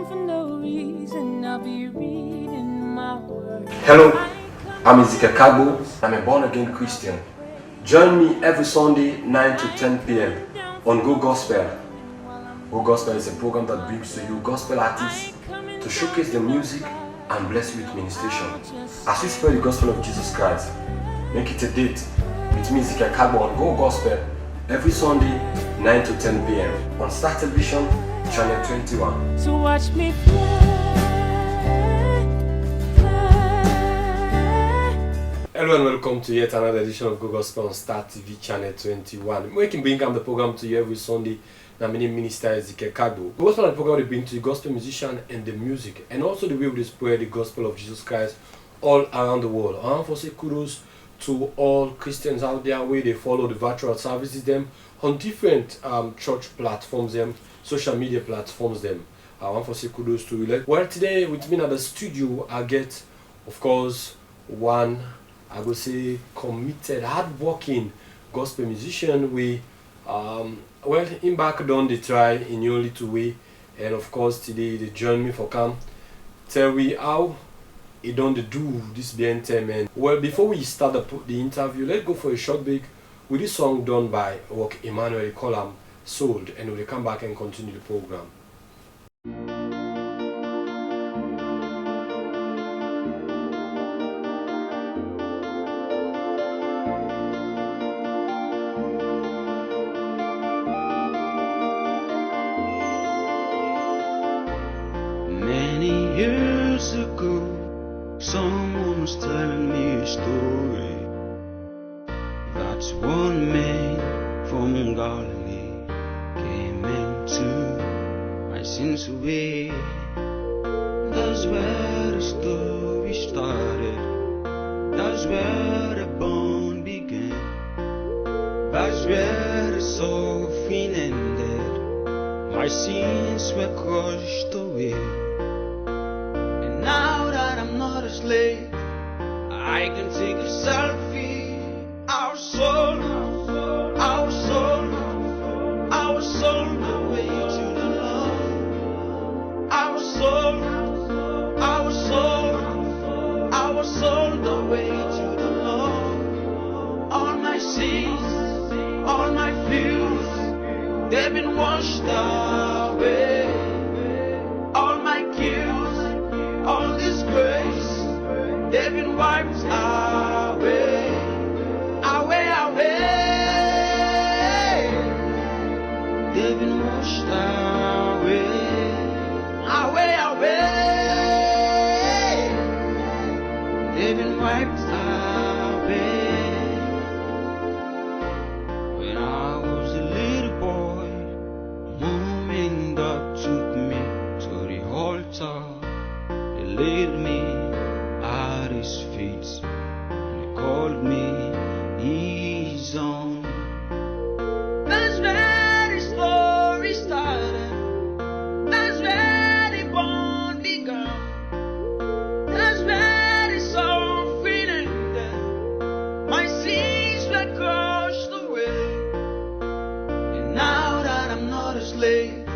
down for no reason. I'll be reading my word. Hello, I'm Ezekiel Kagbo. I'm a born-again Christian. Join me every Sunday 9 to 10 p.m. on Go Gospel. Go Gospel is a program that brings to you gospel artists to showcase their music and bless you with ministration. As we spread the gospel of Jesus Christ, make it a date with me, Ezekiel Kagbo, on Go Gospel every Sunday 9 to 10 p.m. on Star Television, Channel 21. So watch me fly. Hello and welcome to yet another edition of Go Gospel on Star TV Channel 21. We can bring the program to you every Sunday. My name is Minister Ezekiel Kagbo. Go Gospel the program we bring to you gospel musician and the music, and also the way we spread the gospel of Jesus Christ all around the world. I want to say kudos to all Christians out there where they follow the virtual services them on different church platforms them, social media platforms them. I want to say kudos to you. Well, today with me at the studio I get, of course, one I would say committed, hard-working gospel musician. We well, him back down the try in your little way, and of course today they join me for come tell we how he done the do this behind time. And well, before we start the interview, let's go for a short break with this song done by Rock Emmanuel Column Sold, and we'll come back and continue the program. Many years ago, someone was telling me a story. That's one man from Galilee came into my sins away. That's where the story started. That's where the bond began. That's where the suffering ended. My sins were crushed away. Now that I'm not a slave, I can take a selfie. Our soul, our soul, our soul, the way to the Lord. Our soul, our soul, our soul, the way to the Lord. All my sins, all my fears, they've been washed away. All my guilt, all this grace, they've been wiped away, away, away. They've been washed away, away, away. They've been wiped away. When I was a little boy, Mom and Dad took me to the altar. He laid me at his feet and he called me his own. That's where the story started. That's where the bond began. That's where the suffering ended. My sins were crushed away. And now that I'm not a slave,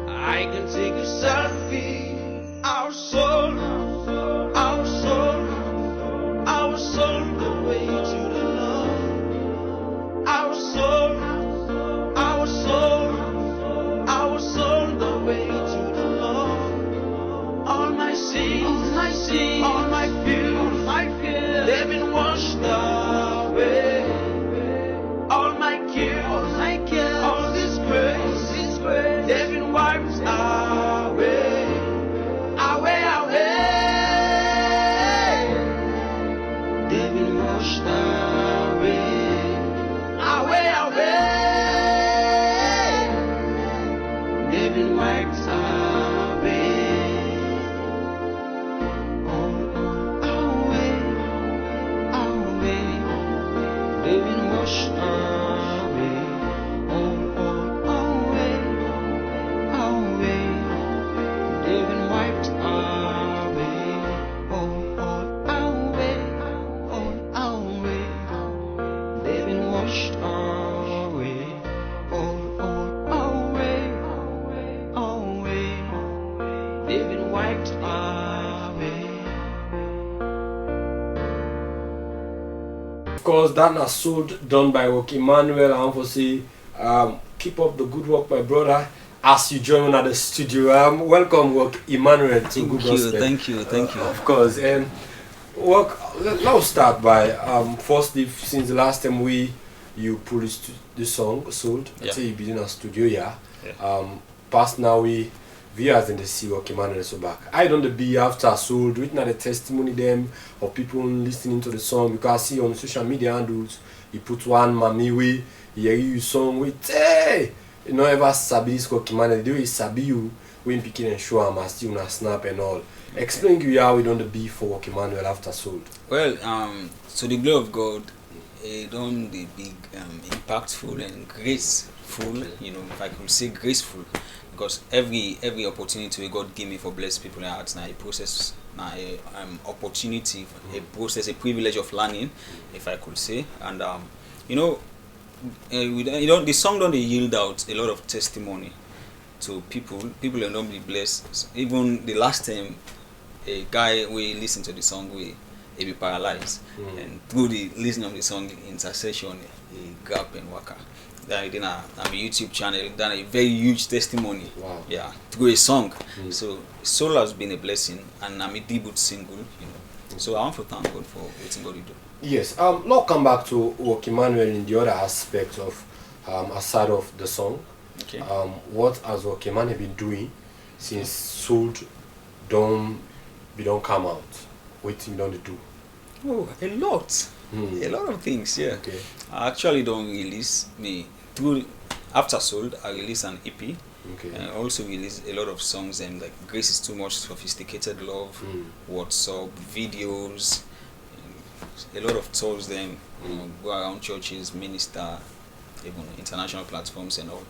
I can take a selfie. Our soul, our soul, our soul, the way to the Lord. Our soul, our soul, our soul, the way to the Lord. All my sins, all my fears, they've been washed away. All my guilt, all this grace, they've been wiped away. Away, away. They've been washed away. Away, away. They've been wiped away. All away, away. They've been washed away. All away, away. They've been wiped away. All away, all away. They've been washed away. All away, away. fight my way. Of course, that was sold done by Rock Emmanuel. I want to say, keep up the good work, my brother. As you join me at the studio, welcome, Rock Emmanuel, to Good Gospel. Thank you. Of course, and let's start by firstly, since the last time you published the song sold, I say you been in a studio, past now we viewers in the sea Rock Emmanuel so back. I don't the be after sold, written at the testimony them or people listening to the song, because I see on social media handles you put one Mami way, hear you song with hey, you know ever sabi this Rock Emmanuel, do is sabi you when picking and show am as still na snap and all. Explain you how we don't the be for Rock Emmanuel after sold. Well, so the glory of God, don't the big impactful and graceful, you know, if I could say graceful, because every opportunity we God give me for bless people in hearts now a process, now a opportunity, a process, a privilege of learning, if I could say, and you know, the song don't yield out a lot of testimony to people are not be blessed. Even the last time a guy we listened to the song he be paralyzed, and through the listening of the song intercession he grab and waka. Then a YouTube channel done a very huge testimony. Wow. Yeah, through a song. So soul has been a blessing, and I'm a debut single, you know. So I want to thank God for what God do. Yes. Now come back to Rock Emmanuel in the other aspect of aside of the song. Okay. What has Rock Emmanuel been doing since Sold don't come out? What you don't do? Oh, a lot. A lot of things, yeah. Okay. I actually don't release me through after Sold. I release an EP. Okay. And I also release a lot of songs and like Grace is Too Much, Sophisticated Love, What's Up, videos, a lot of tours. Then you know, go around churches, minister, even international platforms and all.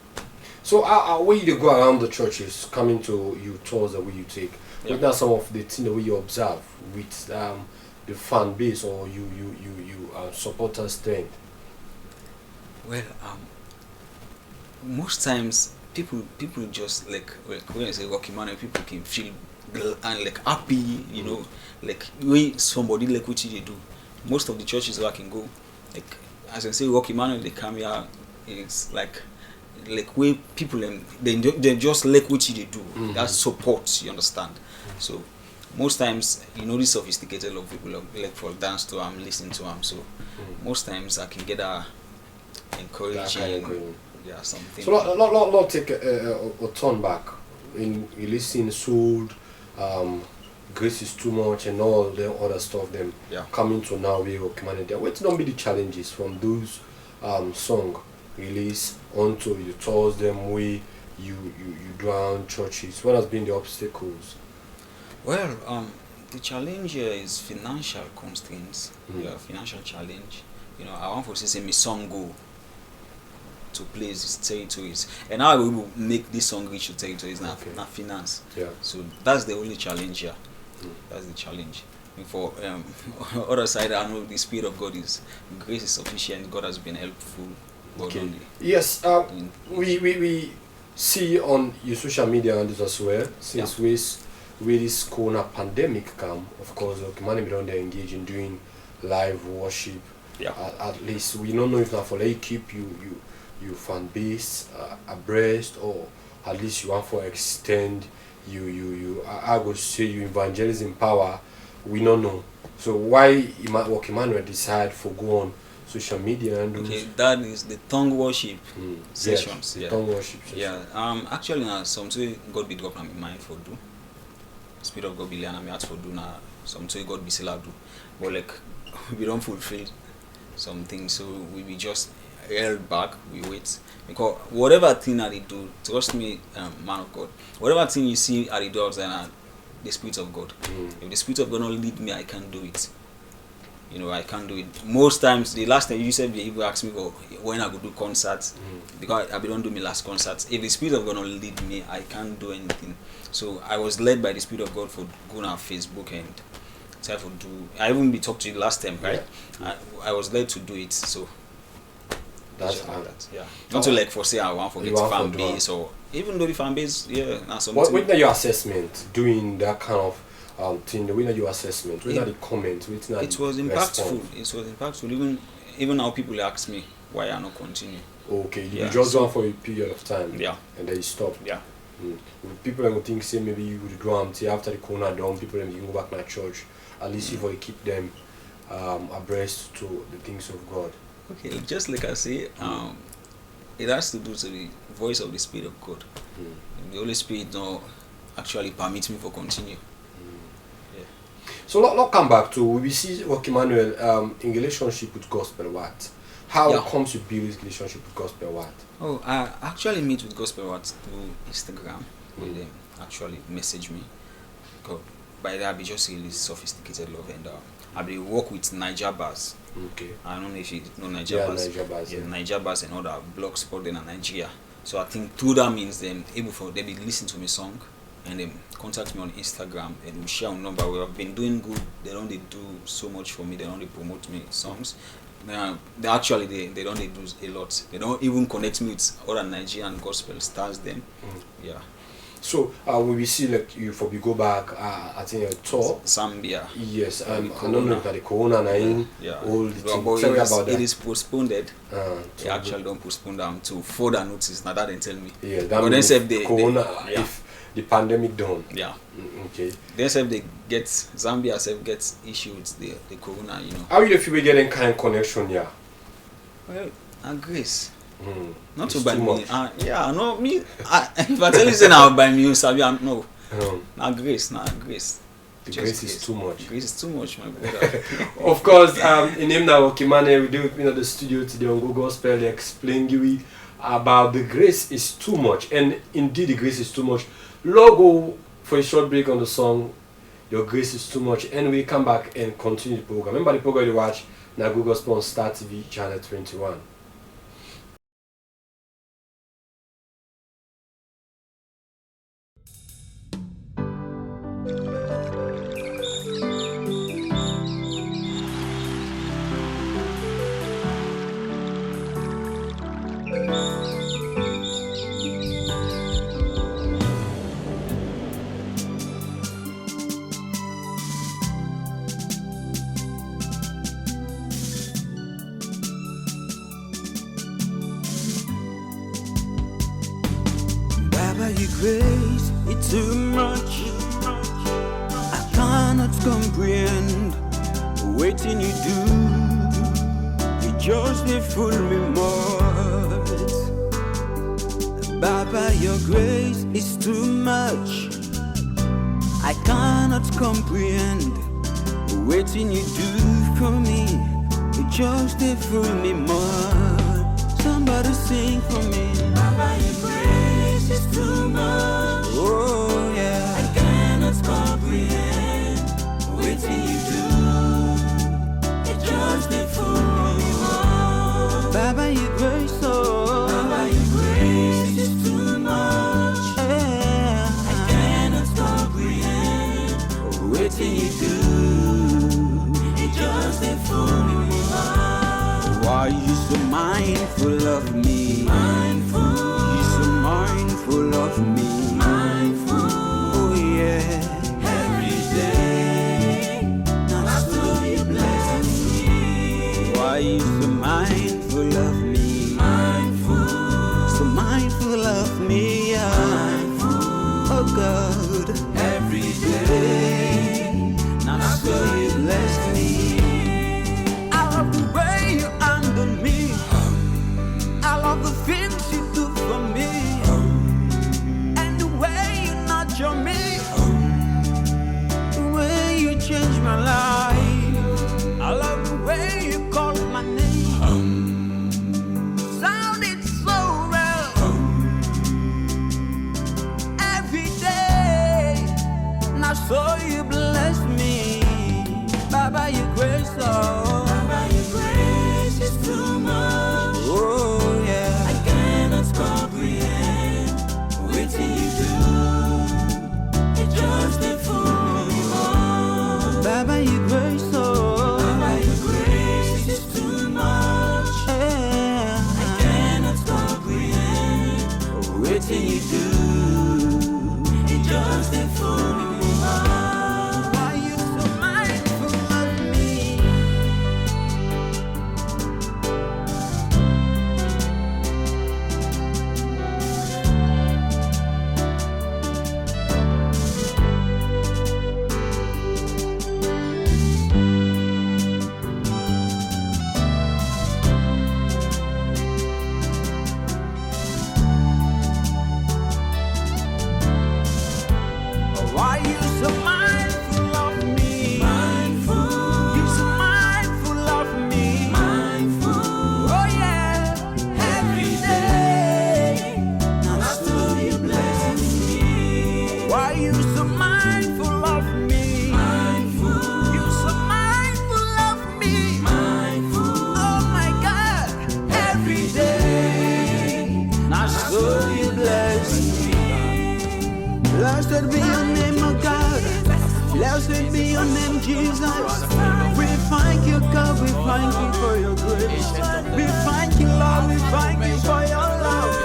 So when you go around the churches, coming to you tours the way you take, what are some of the things the way you observe with the fan base or you supporters strength? Well, most times people just like when I say Rock Emmanuel, people can feel and like happy, you know, like when somebody like what they do. Most of the churches where I can go, like as I say Rock Emmanuel, they come here, it's like where people they just like what they do. That's support, you understand. So most times, you know, this sophisticated love people like for dance to I'm listening to them. So most times I can get a encouraging, something. So let's take a turn back. In you listen Sold, Grace is Too Much and all the other stuff them coming to now we Rock Emmanuel. What don't be the challenges from those song release onto you tours them way you do around churches? What has been the obstacles? Well, the challenge here is financial constraints. Financial challenge. You know, I want to say my song go to places, territories, and how we will make this song reach to territories now, not finance. Yeah. So that's the only challenge here. That's the challenge. And for other side, I know the Spirit of God is grace is sufficient. God has been helpful. Okay. Yes. We see on your social media and this as well since where this corona pandemic come, of course, many people don't engage in doing live worship. At least we don't know if not for like keep you fan base abreast, or at least you want for extend I would say you evangelism power. We don't know. So why Rock Emmanuel decide for go on social media and that is the tongue worship sessions. Yes, tongue worship sessions. Yeah. Actually now something God be drop on my mind for do. Spirit of God be learn me out for do now. Something God be still do. But like we don't fulfill something, so we be just held back, we wait. Because whatever thing that they do, trust me, man of God, whatever thing you see at the doors and the Spirit of God. If the Spirit of God don't lead me, I can't do it. You know, I can't do it. Most times, the last time you said you ask me when I go do concerts, because I don't do my last concerts. If the Spirit of God don't lead me, I can't do anything. So I was led by the Spirit of God for going on Facebook and try to do. I even be talked to you last time, right? I was led to do it. So That's Just like hard. that. Yeah. Not to like for say I want to You forget want fan for base or even though the fan base, yeah, now something. What your assessment doing that kind of thing? When are your assessment? When are the comments? When are It the was impactful. response? It was impactful. Even now people ask me why I not continue. Okay, you Yeah, just so- go for a period of time. Yeah. And then you stop. Yeah. People will think say maybe you would go until after the corona done. People then you go back to church. At least you will keep them abreast to the things of God. Okay, just like I say, it has to do to the voice of the Spirit of God. The Holy Spirit don't actually permit me to continue. So let's come back to we see Emmanuel in relationship with gospel what? How Yeah. comes you build this relationship with gospel what? Oh, I actually meet with Gospel Arts through Instagram when they actually message me. Because by that, I be just really sophisticated love and I be work with Niger Bars. Okay. I don't know if you know Niger Yeah, Bars. Niger Bars, Yeah, yeah. Niger Bars and other blog spot in Nigeria. So I think through that means them able for they be listen to my song and then contact me on Instagram and we share a number. We have been doing good. They don't they do so much for me. They don't they promote me songs. They actually they don't they do a lot. They don't even connect me with other Nigerian gospel stars. Them, yeah. So when we see like you for we go back, I think a tour. Zambia. Yes, the I don't know corona. if that the corona nine, Yeah. all the But things. Tell me about it that. is postponed. They So actually don't postpone them to further notice. Now that they tell me. yeah, that But then means say if they- corona yeah. if the pandemic done. Yeah. Okay. Then say if they get Zambia self gets issue with the corona, you know. How you feel we getting kind of connection here? Well, and grace. Not It's to buy too me. much. Yeah, no me. If I tell you say now buy me, you sabi no. Um, Not grace, not grace. the Just grace is too much. Grace is too much, my brother. Of course, in him now, Kimane, we do the studio today on Google Gospel, they explain you about the grace is too much, and indeed the grace is too much. Logo for a short break on the song, Your Grace is Too Much, and we come back and continue the program. Remember the program you watch now Google Gospel on Star TV channel 21. Baba, your grace, it's too much. I cannot comprehend. Waiting you do, you just they fool me more. Baba, your grace is too much. I cannot comprehend. Waiting you do for me, you just they fool me more. Somebody sing for me. Baba, your grace is too much. Oh yeah, I cannot comprehend. Waiting you do, it just a fool me more. Baba, your grace, oh, Baba, your grace is too much. Yeah, I cannot comprehend. Waiting you do, it just a fool me more. Why you so mindful of me? Mindful. You so mindful of me. Mindful. Oh yeah. Every day. Now so you bless me. Why you so mindful of me? Mindful. So mindful of me. Mindful. Oh God. Every day. Now so you bless me. I love the way you handle me. I love the things you do for me. And the way you nurture me. The way you change my life. I love the way you call my name. Sounded so well. Every day. Now so you bless me. Baba, your grace, oh. Baba, your grace is too much. Oh yeah, I cannot comprehend. Waiting you do, it just a fool me more. Baba, your grace, oh. Baba, your grace is too much. Yeah, I you so mindful of me. You so mindful of me. Oh my God, every day. Now so you bless me. Blessed be your name, oh God. Blessed be your name, Jesus. We thank you, God. We thank you for your grace. We thank you, Lord. We thank you for your love.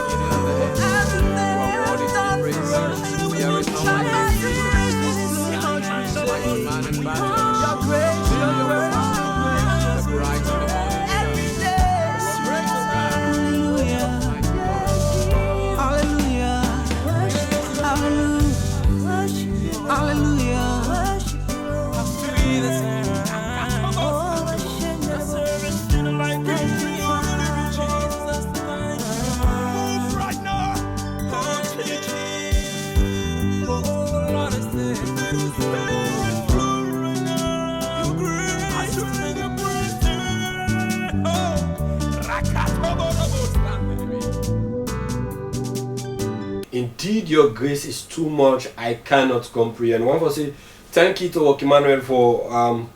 Indeed, your grace is too much, I cannot comprehend. One for say, thank you to Emmanuel for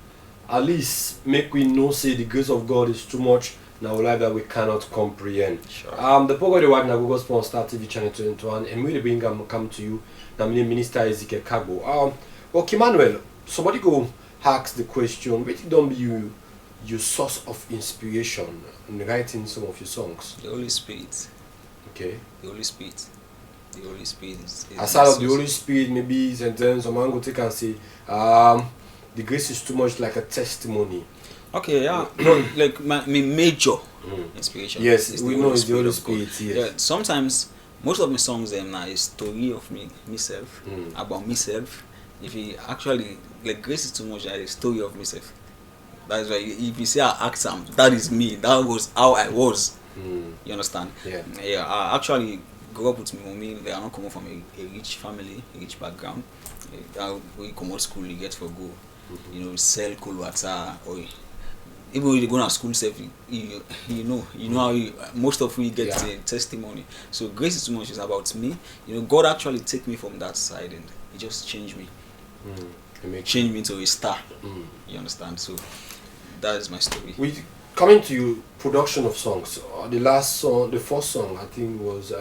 at least make we know say the grace of God is too much in our life that we cannot comprehend. Sure. The program the work na Google Sponsor Star TV channel 21 and we bring come to you. Now my Minister Ezekiel Kagbo. Emmanuel, somebody go ask the question, what don't be your source of inspiration in writing some of your songs? The Holy Spirit. Okay. The Holy Spirit. The Holy Spirit is Aside of the Holy Spirit, maybe sometimes someone go take and say, the grace is too much like a testimony. Okay, yeah. Like my major inspiration. Yes, is we the know it's the Holy of Spirit. God. Yes. Yeah, sometimes most of my songs them now is story of myself, about myself. If you actually like grace is too much like a story of myself. That's why if you say I act some, that is me. That was how I was. You understand? Yeah. Yeah. I actually grew up with my mommy. They are not coming from a rich family, a rich background. We come out school, you get for go. You know, sell kulwata or even when you go to school self, you know how most of we get testimony. So grace is too much is about me. You know, God actually take me from that side and He just changed me. Changed me into a star. You understand? So that is my story. We coming to you production of songs. The last song, the first song I think was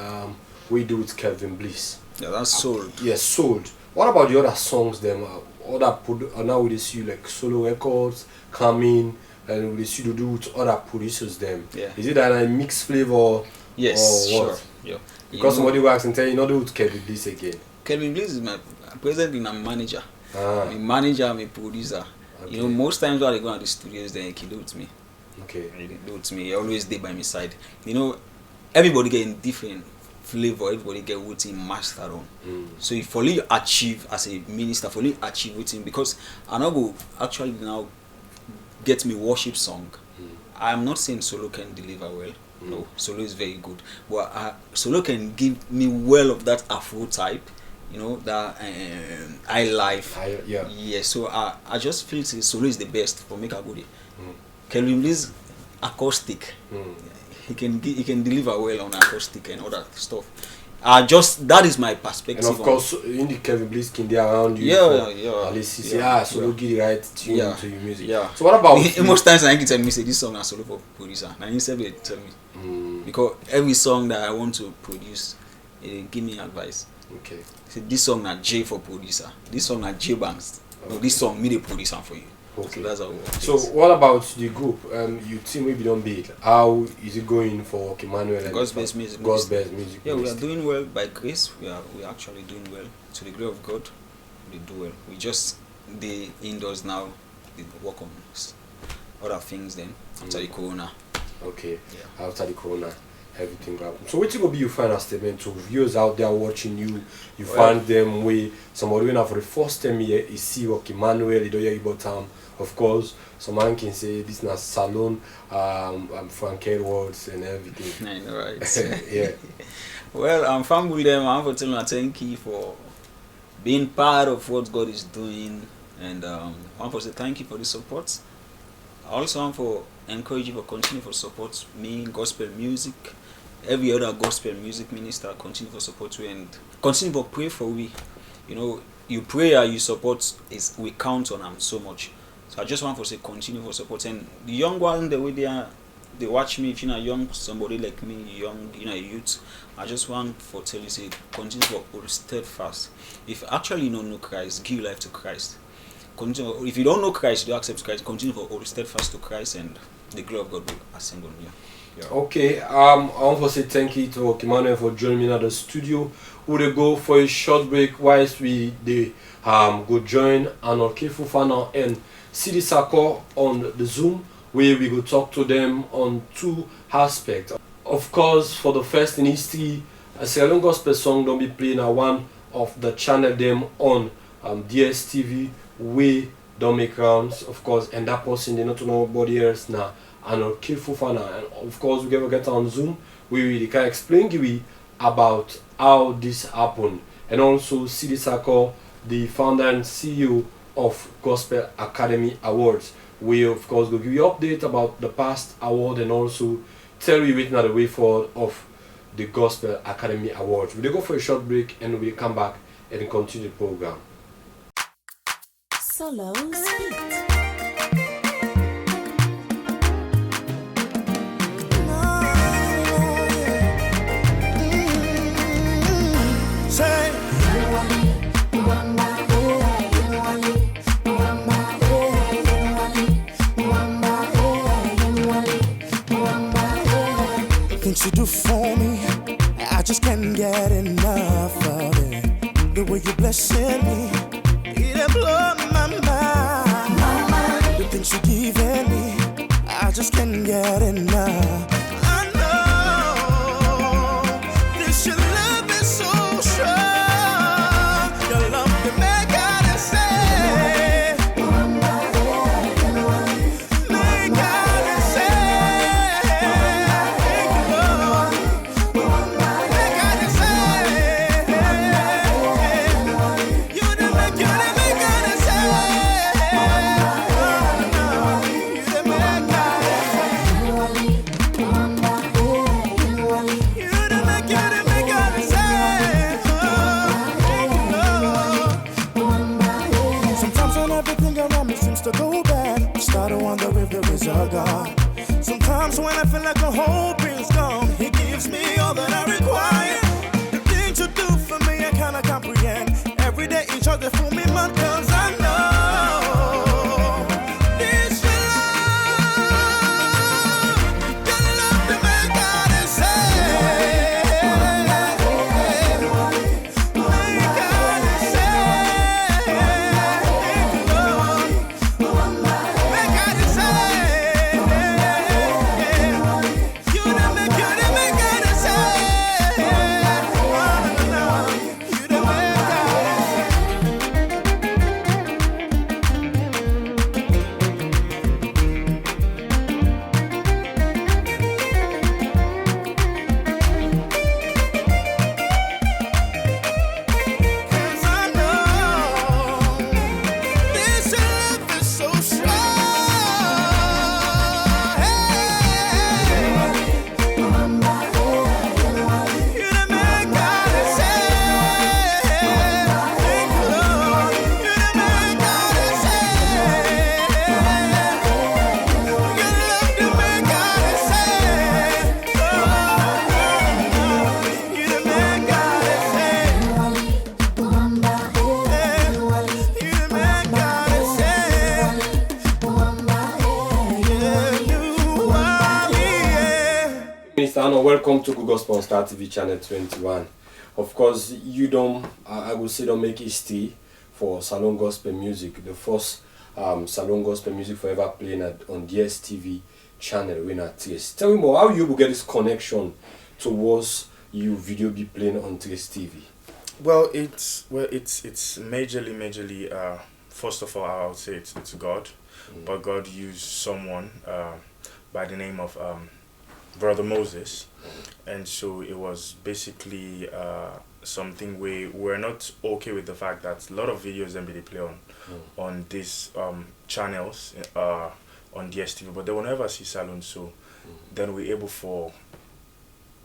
We Do With Kelvin Bliss. Yeah, that's soul. Yes, Sold. What about the other songs them? Now we see like solo records coming and we see to do with other producers them. Yeah. Is it that a mixed flavor? Yes, or what? sure. Yeah. Because somebody works and tell you not do with Kelvin Bliss again. Kelvin Bliss is my presently my manager. Ah. My manager, my producer. Okay. You know, most times when I go to the studios, then he do it with me. Okay. He do it with me. He always stay by my side. You know, everybody getting different flavor. Everybody get what he mastered on. So if for you achieve as a minister, for you achieve with him, because I know go actually now get me worship song. I'm not saying solo can deliver well. No, solo is very good, but solo can give me well of that Afro type. You know, that high life. Yeah. So I just feel solo is the best for make a good. Kelvin Bliss acoustic. He can deliver well on acoustic and other stuff. That is my perspective. And of course, in the Kelvin Bliss can be around you. Yeah. At least you say, solo give the right tune to your music. Yeah. So what about most times I can tell me say this song is solo for producer. And he said tell me. Because every song that I want to produce, give me advice. Okay. Say this song na J for producer. This song na J Banks. No, this song me the producer for you. Okay. So that's how it works. So what about the group? You team maybe don't big. How is it going for Emmanuel and God's Best Music. God's Best Music? Yeah, we are doing well by grace. We are actually doing well. To the glory of God, we do well. We just the indoors now. They work on other things then after the corona. Okay. Yeah. After the corona, everything happened. So what will be your final statement to viewers out there watching you? You find them way somebody when for the first time here is see what Emmanuel you don't hear about of course someone can say this is Salon Frank Edwards and everything. I know, right? Yeah. Well, I'm from with them. I'm for telling you thank you for being part of what God is doing, and I want to say thank you for the support. I also want to encourage you to continue to support me, gospel music, every other gospel music minister. Continue to support you and continue to pray for we. you prayer, you support is we count on them so much. So I just want to say continue for support. And the young one, the way they watch me, if you're young, somebody like me, young, a youth, I just want for tell you say continue for all steadfast. If actually you don't know Christ, give your life to Christ. Continue. If you don't know Christ, you don't accept Christ, continue for all steadfast to Christ, and the glory of God will ascend on you. Yeah. Okay, I want to say thank you to Kimano for joining me at the studio. We'll go for a short break whilst we go join Arnold K. Fofana and Sidi Sako on the Zoom, where we go talk to them on two aspects. Of course, for the first in history, a Sierra Leone gospel song don't be playing at one of the channel them on DSTV, we don't make rounds, of course, and that person they not to nobody else now. And K. Fofana, and of course we get on Zoom, we really can explain to you about how this happened, and also Sidi Sako, the founder and CEO of Gospel Academy Awards. We of course will give you update about the past award and also tell you waiting at the way forward of the Gospel Academy Awards. We'll go for a short break and we'll come back and continue the program. Solo Speak. Things you do for me, I just can't get enough of it. The way you blessing me, it blow my mind. The things you giving me, I just can't get enough. I know this your love is so strong. Your love can make God say, make God say. To go bad, I start to wonder if there is a God. Sometimes when I feel like the hope is gone, He gives me all that I require. The things you do for me, I cannot comprehend. Every day each other for me, man, cause I know this your love to make God and say, make God and say, Mr. Arnold, welcome to Google Gospel Star TV channel 21. Of course, you don't, I would say, don't make history for Salon Gospel Music. The first Salon Gospel Music forever playing on DSTV channel. We're not Trace. Tell me more, how you will get this connection towards you video be playing on Trace TV? Well, it's majorly. First of all, I would say it's God, but God used someone by the name of Brother Moses, and so it was basically something we're not okay with the fact that a lot of videos then they play on these channels on DSTV, but they will never see Salon. So then we're able for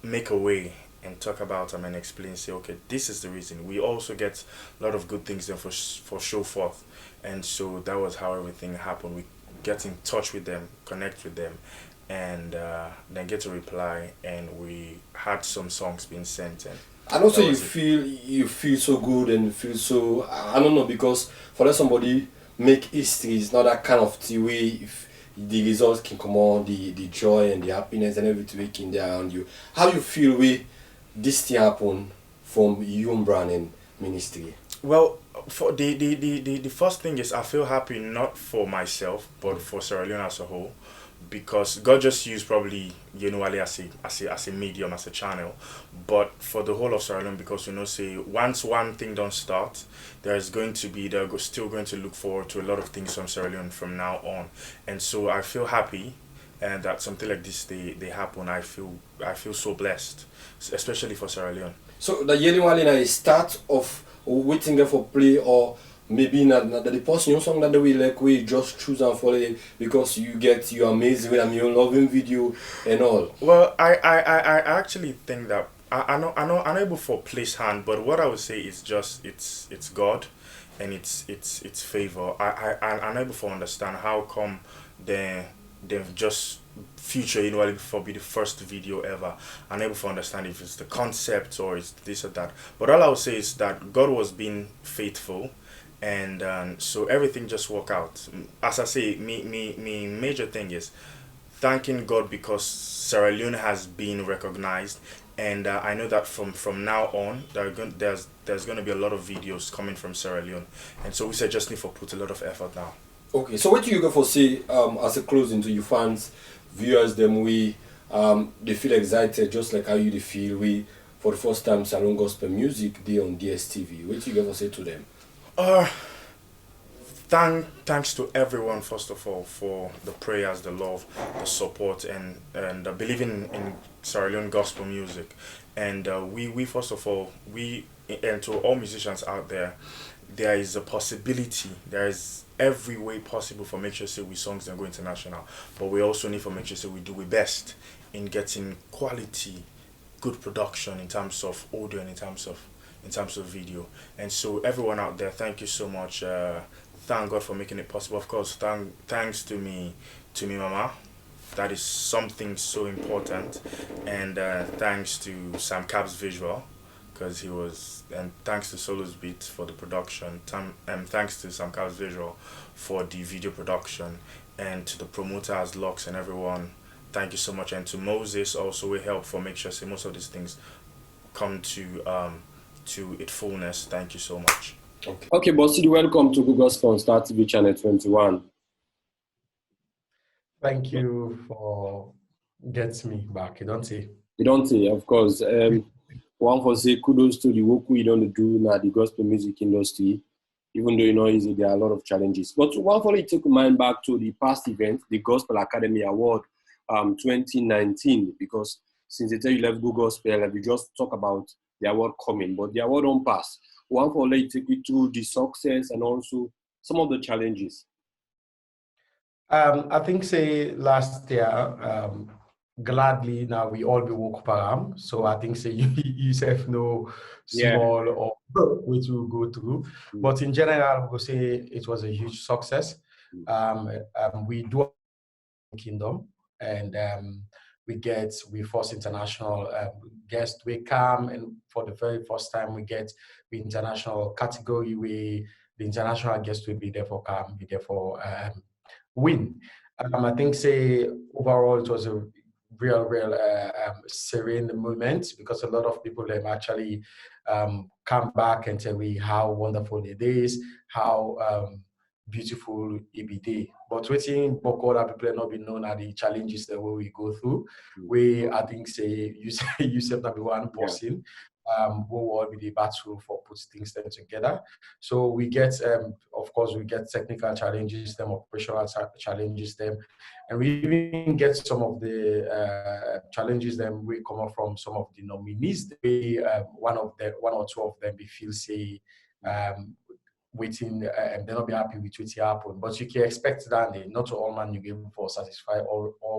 make a way and talk about them and explain, say, okay, this is the reason. We also get a lot of good things then for show forth. And so that was how everything happened. We get in touch with them, connect with them, and then get a reply, and we had some songs being sent in. And also That you was it. feel so good and feel so, I don't know, because for let somebody make history, it's not that kind of thing way if the results can come on, the joy and the happiness and everything can there around you. How you feel way this thing happen from you and Brandon ministry? Well, for the first thing is I feel happy not for myself but for Sierra Leone as a whole, because God just used probably Ali as a medium, as a channel, but for the whole of Sierra Leone, because say once one thing don't start, they're still going to look forward to a lot of things from Sierra Leone from now on, and so I feel happy. And that something like this they happen, I feel so blessed, especially for Sierra Leone. So the Yelling Wali na is start of waiting there for play, or maybe not the person song that we like we just choose and follow it because you amazing with a your loving video and all. Well, I actually think that I know I'm able for place hand, but what I would say is just it's God, and it's favor. I'm able for understand how come they've just future for be the first video ever. I'm able to understand if it's the concept or it's this or that. But all I would say is that God was being faithful, and so everything just worked out. As I say, me major thing is thanking God because Sierra Leone has been recognized, and I know that from now on there's going to be a lot of videos coming from Sierra Leone, and so we said just need to put a lot of effort now. Okay, so what do you go for say as a closing to your fans, viewers, them we they feel excited just like how you they feel we for the first time Salon Gospel Music they on DSTV. What do you go for say to them? Thanks to everyone first of all for the prayers, the love, the support, and the believing in Sierra Leone gospel music, and we first of all and to all musicians out there, there is a possibility, there is every way possible for make sure say we songs and go international, but we also need for make sure say we do our best in getting quality, good production in terms of audio and in terms of video. And so everyone out there, thank you so much. Thank God for making it possible. Of course, thanks to me mama. That is something so important. And thanks to Sam Cabs Visual, because and thanks to Solos Beat for the production. Thanks to Sam Cabs Visual for the video production, and to the promoters, Lux, and everyone. Thank you so much. And to Moses also, we help for make sure say most of these things come to its fullness. Thank you so much. Okay, Bossy, welcome to Google Gospel Star TV Channel 21. Thank you for getting me back. You don't say. You don't say, of course. One for say kudos to the work we don't do now the gospel music industry, even though easy, there are a lot of challenges. But one for it take mind back to the past event, the Gospel Academy Award 2019, because since the day you left Google Gospel, we just talk about the award coming, but the award don't pass. One for let take you through the success and also some of the challenges. I think say last year, gladly now we all be woke param. So I think say you yourself know small or which we'll go through. But in general, we'll say it was a huge success. We do Kingdom, and we force international guests. We come, and for the very first time we get the international category where the international guest will be there for win. I think say overall it was a real serene moment, because a lot of people have actually come back and tell me how wonderful it is, how beautiful it be day. But waiting for other people not be known are the challenges that we go through. We I think say you said that be one person. Who will be the battle for put things then together. So we get, of course, we get technical challenges, them operational challenges, them, and we even get some of the challenges them we come up from some of the nominees. One or two of them we feel say waiting and they're not be happy with what happen. But you can expect that not to all man you give for satisfy all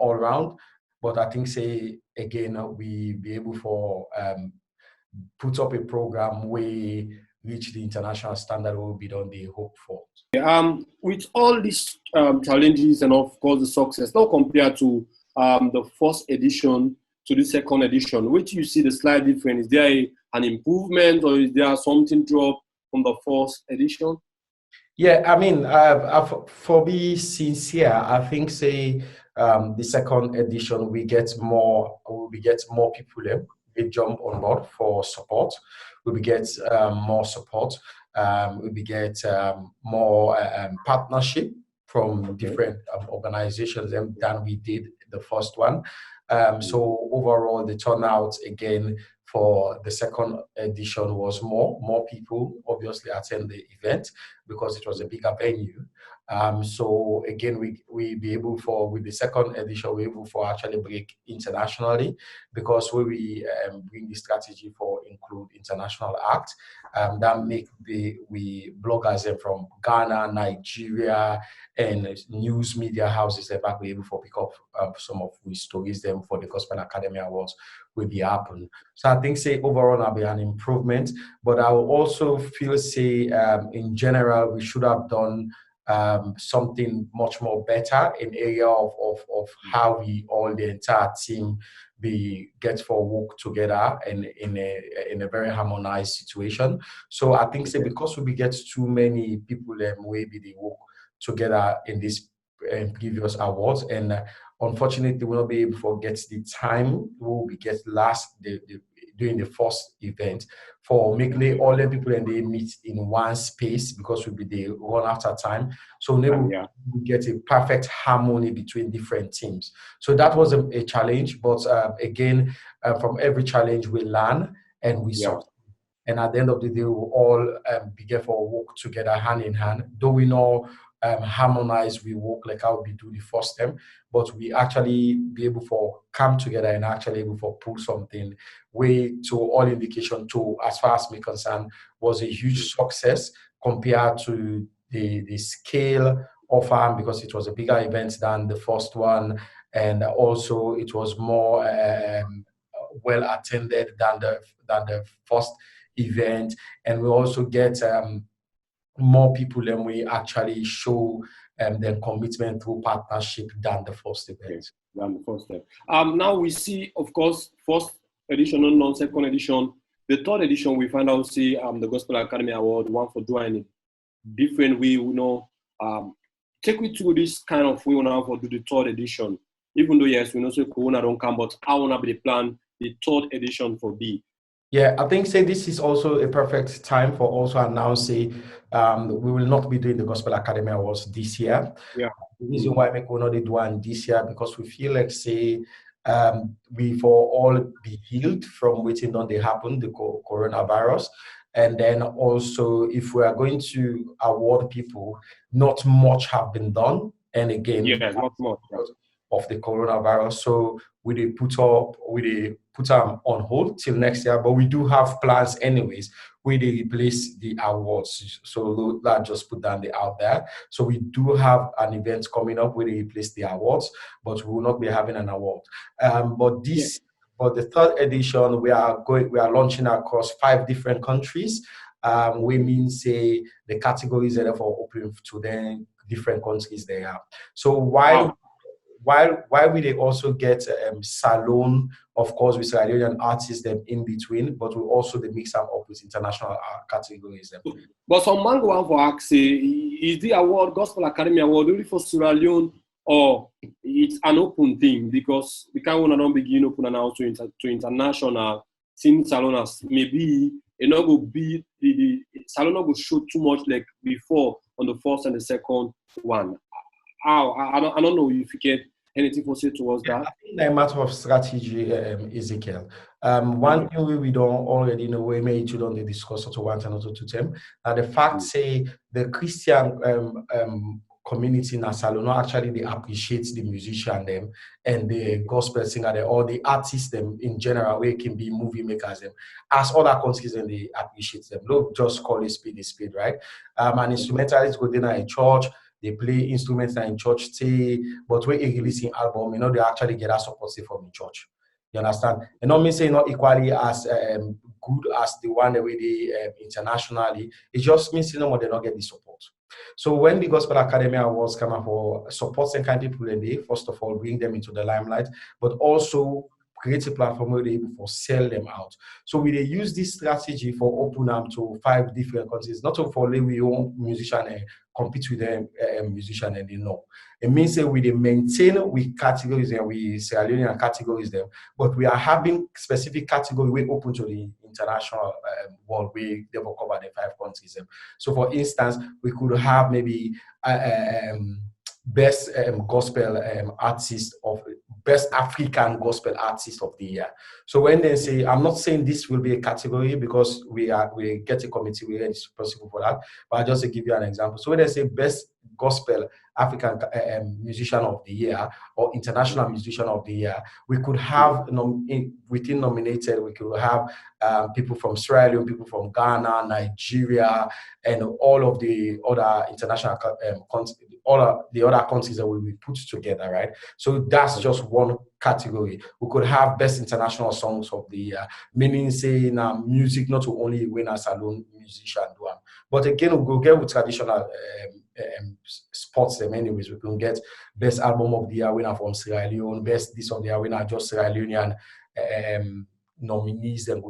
round. But I think say again we be able for put up a program where reach the international standard will be done they hope for. With all these challenges and of course the success, now compared to the first edition to the second edition, which you see the slight difference? Is there an improvement or is there something drop from the first edition? Yeah, I mean, for be sincere, I think say the second edition we get more people they jump on board for support. We get more support. We get more partnership from different organizations than we did the first one. So overall, the turnout again for the second edition was more people obviously attend the event because it was a bigger venue. So again, we be able for with the second edition we're able for actually break internationally because we bring the strategy for include international acts that make we bloggers from Ghana, Nigeria, and news media houses that back be able for pick up some of the stories them for the Gospel Academy Awards will be happen. So I think say overall will be an improvement, but I will also feel say in general we should have done something much more better in area of how we all the entire team be get for work together and in a very harmonized situation. So I think say because we get too many people maybe they work together in this previous awards and unfortunately we will not be able to get the time we get last during the first event for making all the people and they meet in one space because we'll be there run after time. So we get a perfect harmony between different teams. So that was a challenge, but again, from every challenge we learn and we solve. And at the end of the day, we all be for work together hand in hand. Though we know harmonize, we work like how we do the first time, but we actually be able for come together and actually able for pull something way to all indication to as far as me concerned was a huge success compared to the scale of because it was a bigger event than the first one and also it was more well attended than the first event and we also get more people than we actually show their commitment through partnership than the first event. Now we see, of course, first edition, non second edition. The third edition, we find out see the Gospel Academy Award, one for doing different way. You know, take me through this kind of way now for do the third edition. Even though yes, we know so Corona don't come, but how wanna be the plan the third edition for B. Yeah, I think say this is also a perfect time for also announcing we will not be doing the Gospel Academy Awards this year. Yeah. The reason why we will not do one this year because we feel like say we for all be healed from waiting on the happen the coronavirus, and then also if we are going to award people, not much have been done, and again, not much of the coronavirus. So we put them on hold till next year, but we do have plans anyways where they replace the awards. So that just put down the out there. So we do have an event coming up where they replace the awards, but we will not be having an award. But the third edition, we are launching across 5 different countries. We mean say the categories are therefore open to the different countries they have. So while we they also get Salone, of course, with Sierra Leonean artists them in between, but we also they mix them up with international categories. But some man go on for ask, is the award Gospel Academy Award only for Sierra Leone or it's an open thing because we can't don't begin open and out to international since Salone maybe it not go be the Salone not go show too much like before on the first and the second one. I don't know if you get anything to say towards that. I think a matter of strategy, Ezekiel. One thing we don't already know, we may don't discuss to one another to them. The fact say the Christian community in Salone actually they appreciate the musician them and the gospel singer them, or the artists them in general, where it can be movie makers them. As other countries and they appreciate them. Don't just call it speed, right? An instrumentalist go in a church. they play instruments in church, say, but when they releasing album, they actually get that support from the church. You understand? And not me saying not equally as good as the one that we did internationally. It just means they not get the support. So when the Gospel Academy Awards come up for supporting kind of people, and they first of all bring them into the limelight, but also create a platform where they're able to sell them out. So we they use this strategy for open them to 5 different countries, not to for we own musician and compete with them musician and they know. It means that we they maintain we categories and we Sierra Leonean categories them, but we are having specific category we open to the international world. We never cover the 5 countries. So for instance, we could have maybe best gospel artist of best African gospel artist of the year. So when they say, I'm not saying this will be a category because we get a committee, we are responsible for that, but I just to give you an example. So when they say best gospel African musician of the year or international musician of the year, we could have within nominated, we could have people from Sierra Leone, people from Ghana, Nigeria, and all of the other international all the other countries that will be put together, right? So that's just one category. We could have best international songs of the year, meaning saying music not to only winners alone musician do one. But again, we'll get with traditional sports them anyways. We can get best album of the year winner from Sierra Leone, best this of the year winner just Sierra Leonean nominees and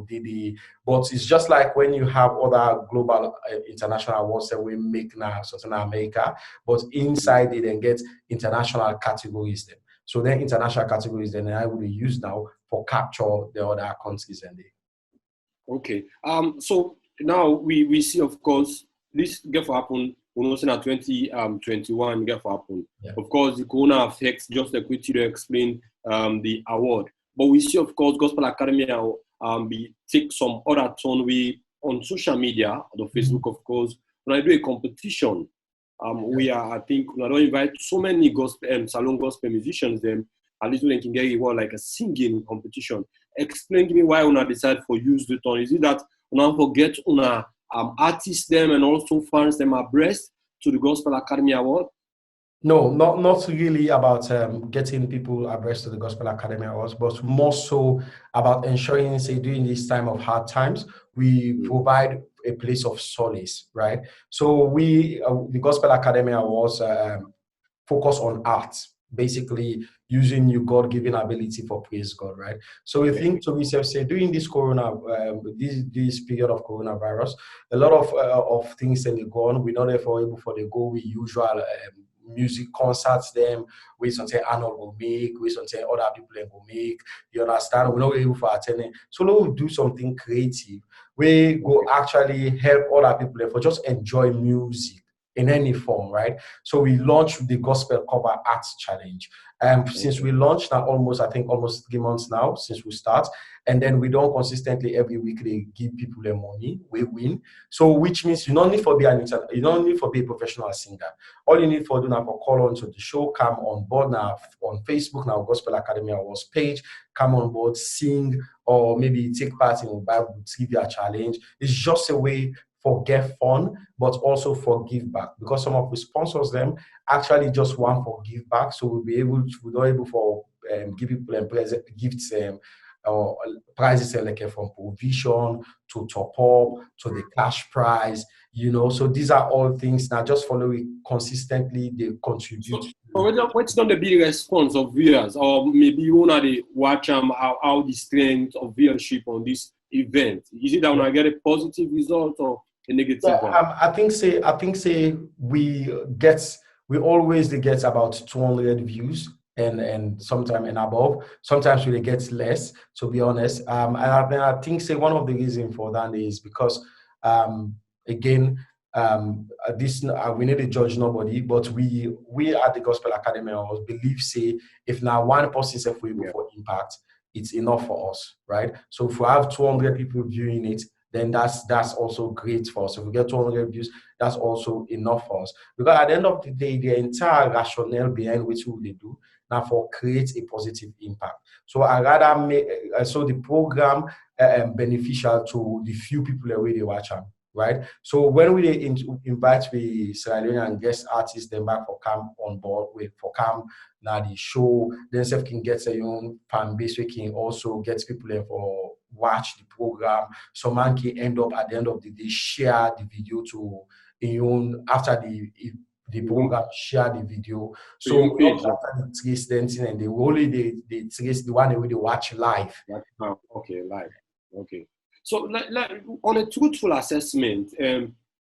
but it's just like when you have other global international awards that we make now in America, but inside they then get international categories then. So then international categories then I will use now for capture the other countries and Okay. So now we see, of course, this get for happen. We know that 2021 get for happen. Yeah. Of course, the corona affects just like we to explain the award. But we see, of course, Gospel Academy we take some other turn we on social media, on Facebook, of course. When I do a competition, we are, I think, when I don't invite so many gospel salon gospel musicians, then at least we can get reward like a singing competition. Explain to me why una decide for use the turn. Is it that una forget una artists them and also fans them abreast to the Gospel Academy Award? No, not really about getting people abreast to the Gospel Academy Awards, but more so about ensuring, say, during this time of hard times, we provide a place of solace, right? So we, the Gospel Academy Awards focus on art, basically using your God-given ability for praise God, right? So we think to myself, say, during this this period of coronavirus, a lot of things that go on, we're not therefore able for the go we usual music concerts them, with something Arnold will make, with something other people will make. You understand? We're not able for attending. So now we do something creative. We go actually help other people for just enjoy music in any form, right? So we launched the Gospel Cover Arts Challenge. Since we launched now almost 3 months now since we start, and then we don't consistently every week they give people their money, we win. So which means you don't need for be a professional singer. All you need for do now for call on to the show, come on board now on Facebook now Gospel Academy Awards page, come on board, sing, or maybe take part in a Bible trivia challenge. It's just a way for get fun, but also for give back, because some of the sponsors them actually just want for give back. So we're not able for give people gifts or prizes like from provision to top up to the cash prize, So these are all things now just following consistently, they contribute. So what's not the big response of viewers, or maybe you want to watch how the strength of viewership on this event? Is it that when I get a positive result or a negative one? I think say we always get about 200 views and sometimes and above. Sometimes we get less, to be honest. And I think say one of the reasons for that is because again, this we need to judge nobody, but we at the Gospel Academy believe say if now one person is able for impact, it's enough for us, right? So if we have 200 people viewing it, then that's also great for us. If we get 200 views, that's also enough for us. Because at the end of the day, the entire rationale behind which we do now for create a positive impact. So I rather make the program beneficial to the few people that really watch them. right? So when we invite the Sierra Leonean guest artists them back for camp on board with for camp, now the show themselves can get their own fan base. We can also get people in for watch the program. Some man can end up at the end of the day share the video to in own after the program share the video. So you So page, after the trace dancing and they only they trace the one they watch live. okay, live. Okay. So, on a truthful assessment,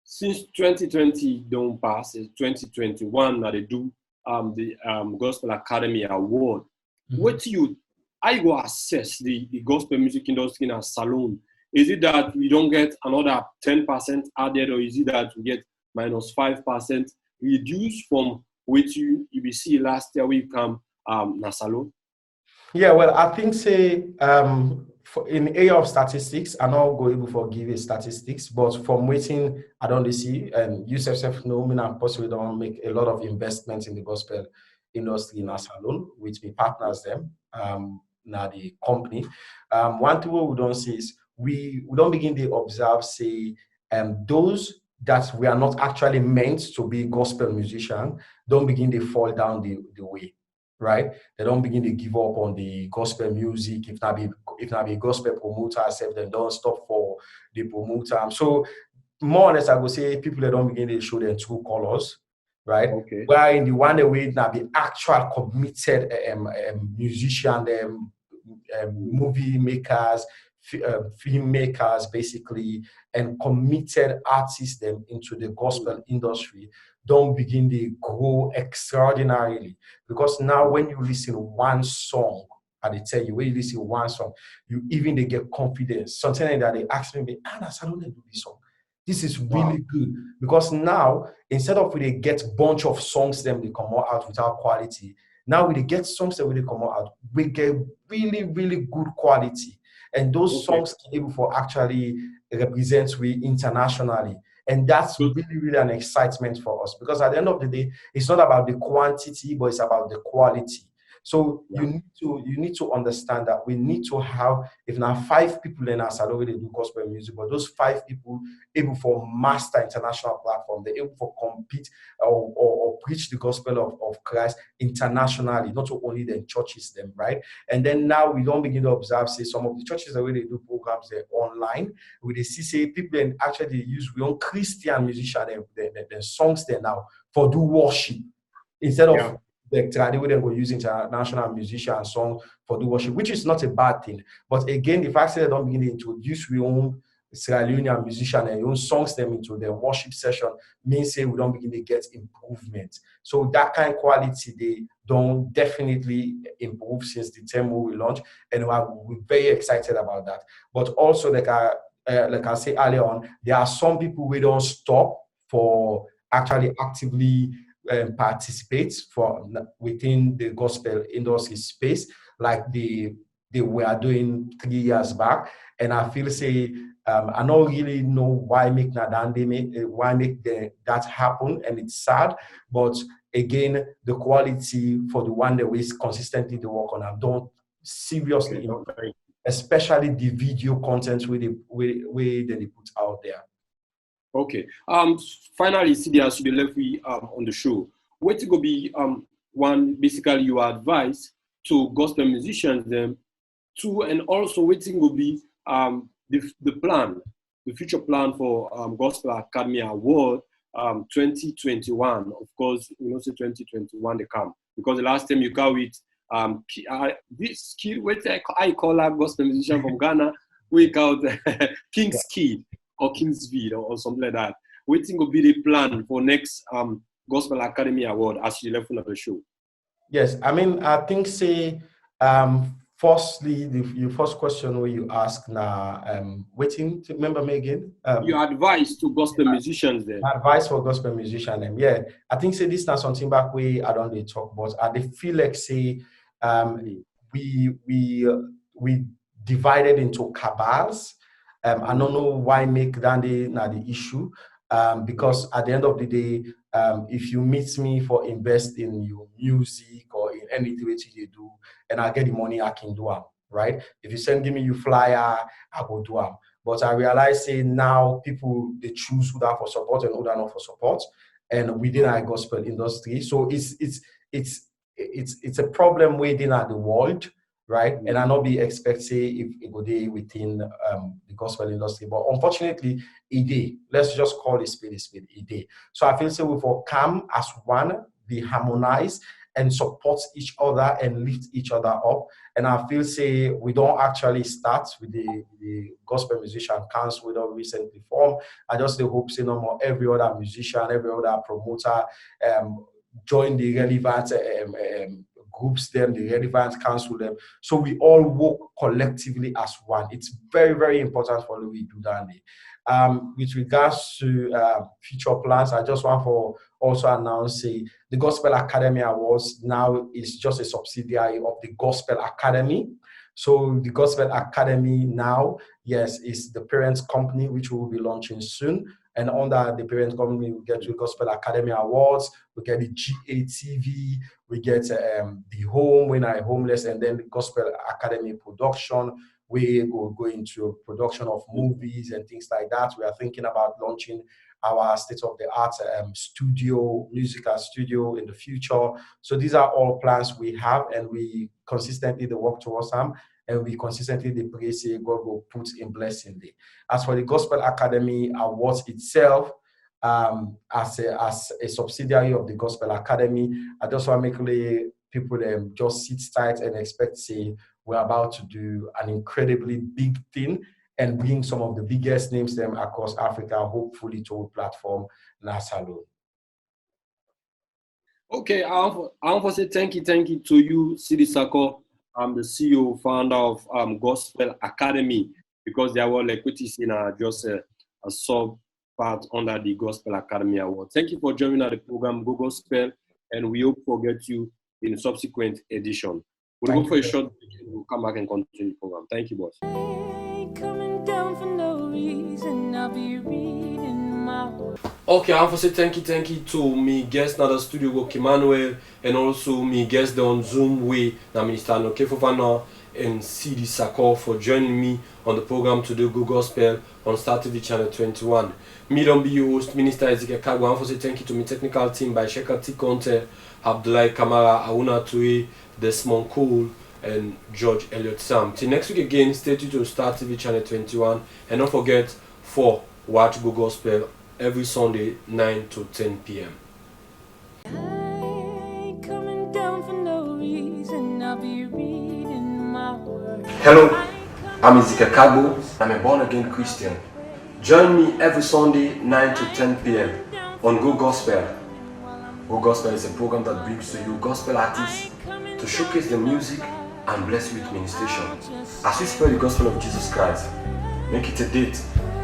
since 2020 don't pass, it's 2021 that they do the Gospel Academy Award. What do you, I go assess the gospel music industry in a salon? Is it that we don't get another 10% added, or is it that we get minus 5% reduced from what you see last year we come na salon? Yeah, well, I think say in area of statistics, I'm not going to give you statistics, but from waiting, I don't see, and you yourself know me and possibly don't make a lot of investments in the gospel industry in our salon, which we partners them, now the company. One thing we don't see is we don't begin to observe, say, those that we are not actually meant to be gospel musician don't begin to fall down the way. Right, they don't begin to give up on the gospel music. If not be gospel promoter, self, they don't stop for the promoter. So more or less, I would say people that don't begin to show their true colors, right? Okay. Where in the one way now the actual committed musician, movie makers, filmmakers, basically, and committed artists them into the gospel industry don't begin to grow extraordinarily. Because now when you listen to one song, and they tell you, when you listen to one song, you even they get confidence. Something like that, they ask me, I don't do this song. This is really good. Because now, instead of we they get bunch of songs them they come out without quality, now we they get songs that they come out, we get really, really good quality. And those songs are able for actually represent we internationally. And that's really, really an excitement for us, because at the end of the day, it's not about the quantity, but it's about the quality. So you need to understand that we need to have, if now 5 people in our salon they do gospel music, but those 5 people able for master international platform, they're able for compete or preach the gospel of Christ internationally, not only the churches them, right? And then now we don't begin to observe, say, some of the churches that they do programs they're online, we they see say people and actually use we own Christian musician the songs there now for do worship instead of the traditional will use international musician song for the worship, which is not a bad thing. But again, the fact that they don't begin to introduce we own Sierra Leonean musician and own songs them into their worship session means say we don't begin to get improvement. So that kind of quality they don't definitely improve since the term we launched, and we're very excited about that. But also like I say earlier on, there are some people we don't stop for actually actively participate for within the gospel industry space, like they were doing 3 years back. And I feel say I don't really know why make that happen, and it's sad. But again, the quality for the one that we consistently they work on, I don't seriously improve, especially the video content where they put out there. Okay. Finally, CDS to the left on the show. What to go be one basically your advice to gospel musicians them to, and also waiting will be the plan, the future plan for Gospel Academy Award 2021. Of course, you know, say 2021 they come, because the last time you go with this kid, what I call a gospel musician from Ghana, we call King's Kid or Kingsville or something like that. What think will be the plan for next Gospel Academy Award as you left on the show? Yes, I mean, I think say firstly, your first question where you ask now, waiting to remember me again. Your advice to gospel musicians then. Advice for gospel musicians, yeah. I think say this is not something back way I don't talk about. I feel like say we divided into cabals. I don't know why make that the issue. Because at the end of the day, if you meet me for invest in your music or in anything that you do, and I get the money, I can do them, right? If you give me your flyer, I will do them. But I realize say now people they choose who that for support and who that not for support, and within our gospel industry. So it's a problem within at the world, right? And I not be expect say if it go dey within the gospel industry, but unfortunately, it dey. Let's just call it spade, it dey. So I feel say we for come as one, be harmonized and support each other and lift each other up. And I feel say we don't actually start with the Gospel Musician Council we don't recently formed. I just hope say no more every other musician, every other promoter join the relevant groups them, the relevant council them. So we all work collectively as one. It's very, very important for we do that. With regards to future plans, I just want to also announce the Gospel Academy Awards now is just a subsidiary of the Gospel Academy. So the Gospel Academy now, yes, is the parent company which we will be launching soon. And under the parent company, we get the Gospel Academy Awards, we get the GATV, we get the Home When I Homeless, and then the Gospel Academy Production. We will go into production of movies and things like that. We are thinking about launching our state-of-the-art musical studio in the future. So these are all plans we have, and we consistently work towards them, and we consistently pray say God will put in blessing there. As for the Gospel Academy Awards itself, as a subsidiary of the Gospel Academy, I just want to make people just sit tight and expect say we're about to do an incredibly big thing and bring some of the biggest names them across Africa, hopefully to a platform nationally. Okay, I want to say thank you to you, Sidi Sako. I'm the CEO, founder of Gospel Academy, because they were like what is in just a sub part under the Gospel Academy Award. Thank you for joining the program Go Gospel, and we hope to get you in subsequent edition. We'll go for a short break and we'll come back and continue the program. Thank you, boss. Coming down for no reason, I'll be reading my. Okay, I want to say thank you to me guest na the studio work Emmanuel, and also me guest on Zoom way na Minister Noke Fofana and Sidi Sako for joining me on the program today Go Gospel on Star TV Channel 21. Me don't be your host, Minister Ezekiel Kagbo. I want to say thank you to my technical team by Shekati Conte, Abdullah Kamara, Auna Tui, Desmond Cole, and George Elliott Sam. Till next week again, stay tuned to Star TV Channel 21, and don't forget for Watch Go Gospel every Sunday 9 to 10 p.m. Coming down for no reason, I'll be reading my word. Hello, I'm Ezekiel Kagbo. I'm a born-again Christian. Join me every Sunday 9 to 10 p.m. on Go Gospel. Go Gospel is a program that brings to you gospel artists to showcase the music and bless you with ministration. As we spread the gospel of Jesus Christ, make it a date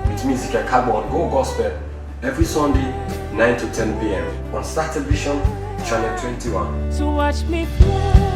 with me, Ezekiel Kagbo, on Go Gospel every Sunday 9 to 10 p.m. on Star Television Channel 21. So watch me fly.